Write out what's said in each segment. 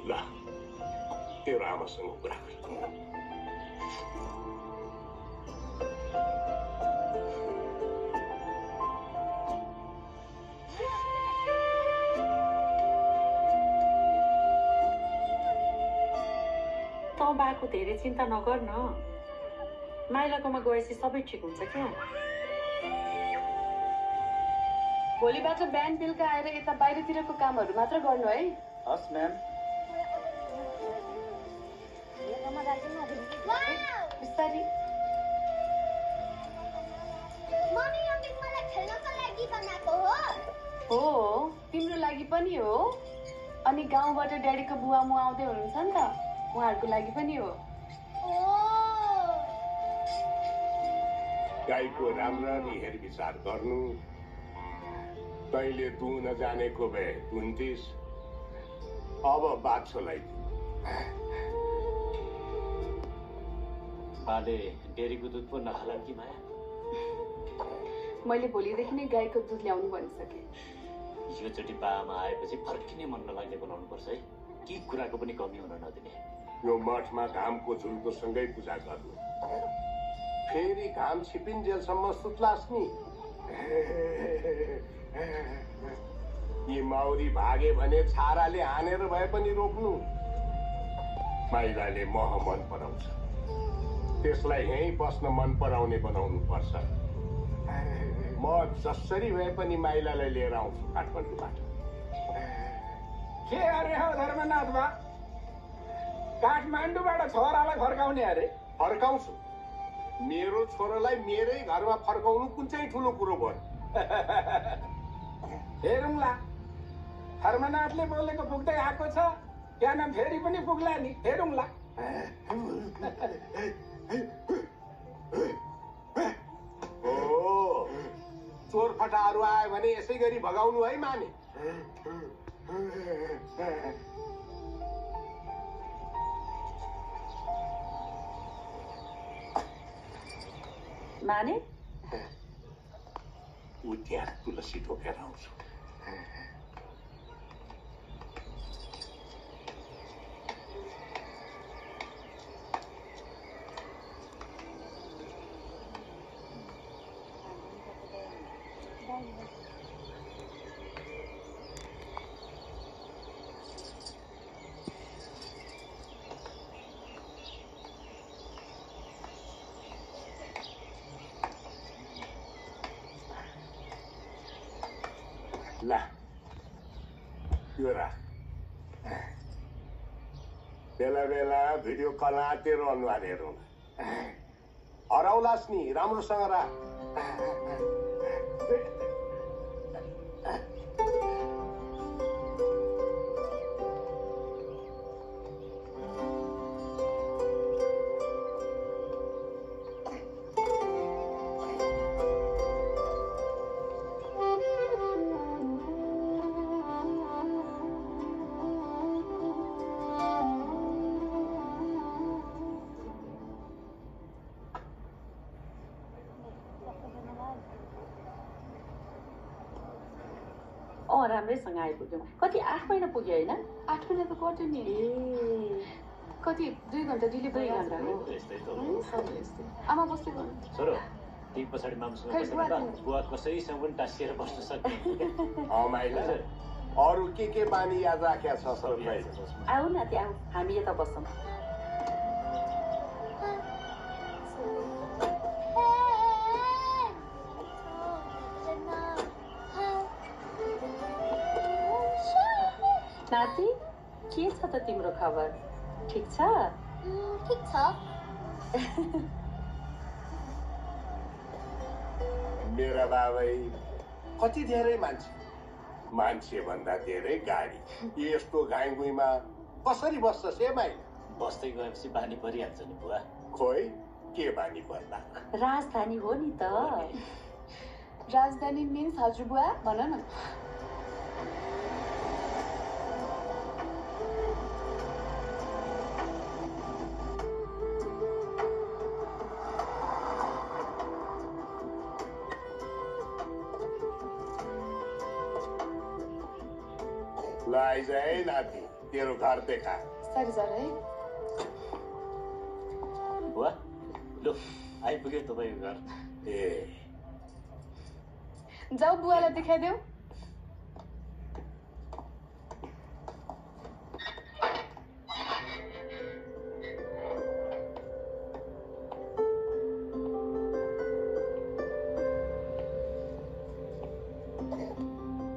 ल तेरो आमासँग कुरा गर। तँ बाको धेरै चिन्ता नगर न, माइलाकोमा गएपछि सबै ठिक हुन्छ क्या। भोलिबाट बिहान बेलुका आएर यता बाहिरतिरको कामहरू मात्र गर्नु है। हस् म्याम। बिस्तारी। मम्मी अघि मलाई खेल्नको लागि बनाएको हो। हो तिम्रो लागि पनि हो, अनि गाउँबाट ड्याडीको बुवा मुवा आउँदै हुनुहुन्छ नि त, उहाँहरूको लागि पनि हो। गाईको राम्ररी हेरविचार गर्नु। तैँले दुहुन जानेको भए 29, अब बाछोलाई बाले डेरीको दुध पो नखाला कि माया? मैले भोलिदेखि नै गाईको दुध ल्याउनु भनिसकेँ। योचोटि बाआमा आएपछि फर्किने मन नलाग्ने बनाउनु पर्छ है, के कुराको पनि कमी हुन नदिने। यो मठमा घामको झुल्को सँगै पूजा गर्नु। फेरि घाम छिपिन्जेलसम्म सुत्लास् नि। यी माउरी भागे भने छाराले हानेर भए पनि रोक्नु। माइलाले मह मन पराउँछ, त्यसलाई यहीँ बस्न मन पराउने बनाउनु पर्छ। म जसरी भए पनि माइलालाई लिएर आउँछु काठमाडौँबाट। के अरे हौ धर्मनाथ बा, काठमाडौँबाट छोरालाई फर्काउने अरे? फर्काउँछु। मेरो छोरालाई मेरै घरमा फर्काउनु कुन चाहिँ ठुलो कुरो भयो? हेरौँला, धर्मनाथले बोलेको पुग्दै आएको छ, बिहान फेरि पनि पुग्ला नि, हेरौँला। ओ चोर फटाहरू आयो भने यसै गरी भगाउनु है माने। माने ऊ त्यहाँ तुलसी ढोकेर आउँछु। ला यो राख। बेला बेला भिडियो कलमा तेरो अनुहार हेरौँ। हराउलास् नि, राम्रोसँग राख। राम्रैसँग आइपुग्यौँ। कति 8 महिना पुग्यो होइन? 8 महिना त कट्यो नि। कति 2 घन्टा डिले 2 घन्टा हो। आमा बस्दै गर्नु छोरो, ती पछाडि मामसँग बस्दा बुवा कसैसँग पनि टाँसिएर बस्न सक्ने। माइला अरू के बानी याद राखेको छ सबैलाई? आऊ न त्यहाँ, हामी यता बस्छौँ। नाति, के छ त तिम्रो खबर? ठिक छ? ठिक छ। मेरा बाबै कति धेरै मान्छे भन्दा धेरै गाडी। यस्तो गाईगुईमा कसरी बस्छस् हे माइला? बस्दै गएपछि बानी परिहाल्छ नि बुवा। खोइ के बानी पर्ला? राजधानी हो नि त। राजधानी मिन्स हजुरबुवा भन न। ल आइज है नाति। तेरो घर देखा। सरी सर है बुवा लु आइपुग्यो तपाईँको घर। ए जाऊ बुवालाई देखाइदेऊ।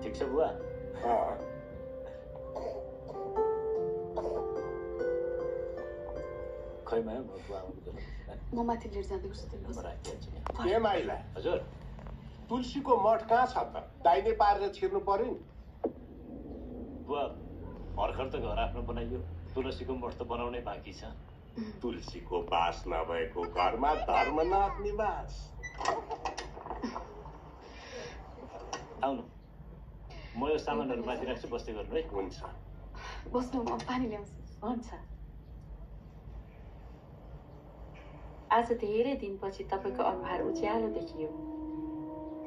ठिक छ बुवा। खै म बुवा म माथि लिएर जाँदैछु। के माइला हजुर तुलसीको मठ कहाँ छ त? दाहिने पारेर छिर्नु पर्यो नि। बुवा भर्खर त घर आफ्नो बनाइयो, तुलसीको मठ त बनाउनै बाँकी छ। तुलसीको बास नभएको घरमा धर्मनाथ निवास। आउनु म यो सामानहरू माथि राख्छु, बस्दै गर्नु है। हुन्छ बस्नु म पानी ल्याउँछु। हुन्छ। आज धेरै दिनपछि तपाईँको अनुहार उज्यालो देखियो।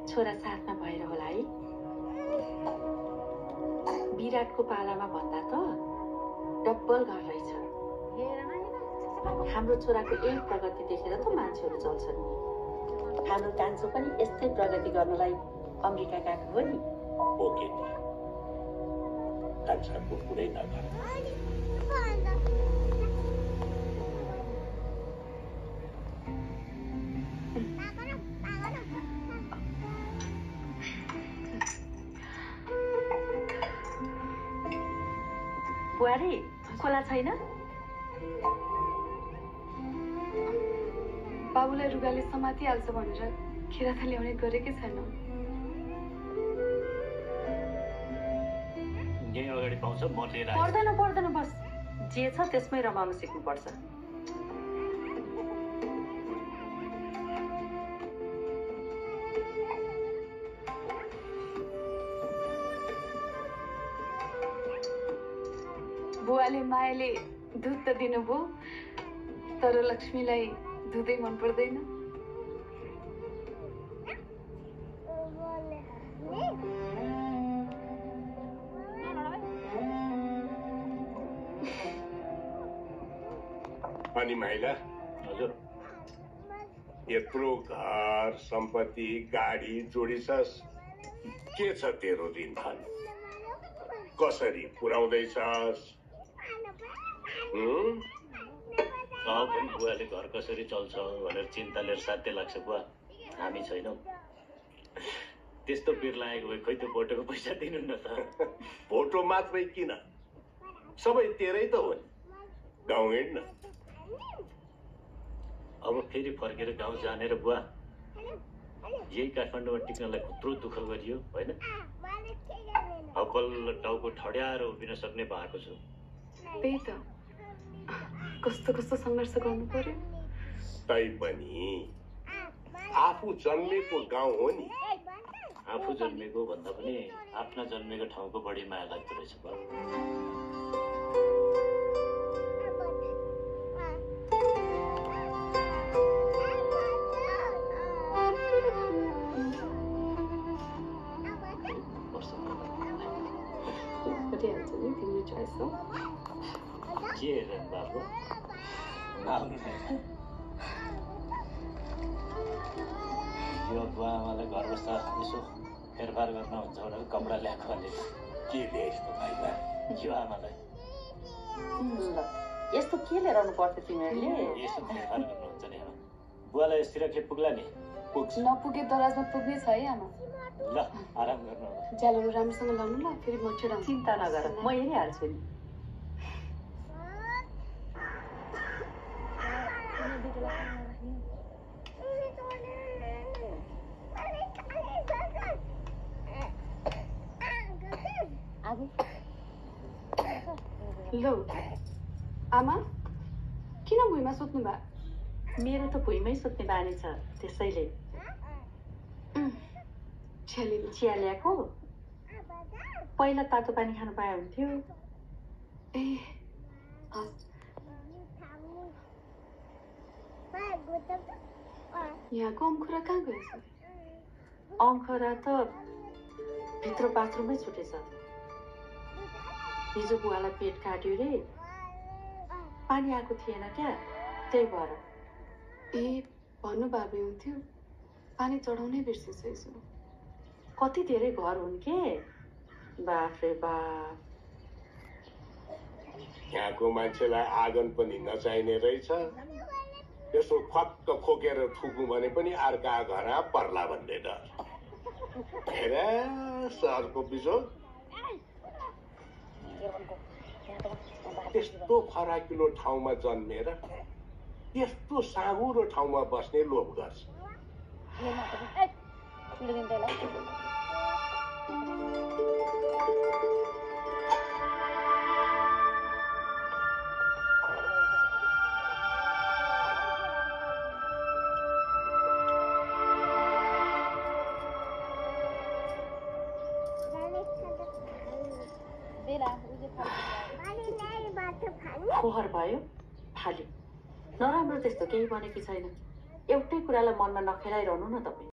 छोरा साथमा भएर होला है। विराटको पालामा भन्दा त डब्बल घर रहेछ। हाम्रो छोराको एक प्रगति देखेर त मान्छेहरू चल्छन्। हाम्रो कान्छो पनि यस्तै प्रगति गर्नलाई अमेरिका गएको हो नि। ओके कान्छाको कुरै नगर। बुहारी खोला छैन? बाबुलाई रुगाले समातिहाल्छ भनेर खिरा त ल्याउने गरेकै छैन। यही अगाडि पाउँछ, म लिएर आएँ। पर्दैन बस। जे छ त्यसमै रमाउन सिक्नुपर्छ। बुवाले मायाले दुध त दिनुभयो, तर लक्ष्मीलाई दुधै मन पर्दैन। अनि माइला हजुर यत्रो घर सम्पत्ति गाडी जोडिछस्, के छ तेरो दिनखान? कसरी पुर्याउँदैछस्? अब पनि बुवाले घर कसरी चल्छ भनेर चिन्ता लिएर साध्य लाग्छ बुवा। हामी छैनौँ। त्यस्तो पिर लागेको भए खोइ त्यो भोटोको पैसा दिनु न त। भोटो मात्रै किन, सबै तेरै त हो नि। गाउँ हिँड्न। अब फेरि फर्केर गाउँ जाने र बुवा यही काठमाडौँमा टिक्नलाई कत्रो दुःख गरियो होइन? अब बल्ल टाउको ठड्याएर उभिन सक्ने भएको छु। त्यही त, कस्तो कस्तो सङ्घर्ष गर्नु पर्यो। तैपनि आफू जन्मेको गाउँ हो नि। आफू जन्मेको भन्दा पनि आफ्ना जन्मेको ठाउँको बढी माया लाग्दो रहेछ बुवा। गरिहाल्छ नि, तिम्रो चोइस हो। के हेरेन बाबु? आउनु न। यो बुवा आमालाई घर बस्दा यसो फेरफार गर्न हुन्छ भनेर कपडा ल्याएको भने के ल्याइस् त भाइला? यो आमालाई ल यस्तो के लिएर आउनु पर्छ तिमीहरूले? यसो फेरफार गर्नुहुन्छ नि आमा। बुवालाई यस्तिर के पुग्ला नि? पुग्छ। नपुगे दराजमा पुग्ने छ है आमा। ल आराम गर्नु होला। ज्यालहरू राम्रोसँग लाउनु ल, फेरि म छिराउँछु। चिन्ता नगर, म हेरिहाल्छु नि। लौ आमा, किन भुइँमा सुत्नु भयो? मेरो त भुइँमै सुत्ने बानी छ, त्यसैले। चिया ल्याएको? पहिला तातो पानी खानु पाए हुन्थ्यो। ए यहाँको अम्खुरा कहाँ गएछ? अङ्खरा त भित्र बाथरुममै छुटेछ। हिजो बुवालाई पेट काट्यो रे, पानी आएको थिएन क्या, त्यही भएर। ए भन्नु बाबे हुन्थ्यो, पानी चढाउनै बिर्सेछ यसो। कति धेरै घर हुन् के, बाफ रे बाफ। यहाँको मान्छेलाई आँगन पनि नचाहिने रहेछ। यसो खक्क खोकेर थुकौँ भने पनि अर्का घर पर्ला भन्ने डर। हेर सहरको बिजोग, त्यस्तो फराकिलो ठाउँमा जन्मेर यस्तो साँघुरो ठाउँमा बस्ने लोभ गर्छ। फोहर भयो, फाल्यो। नराम्रो त्यस्तो केही भनेकी छैन। एउटै कुरालाई मनमा नखेलाइरहनु न तपाईँ।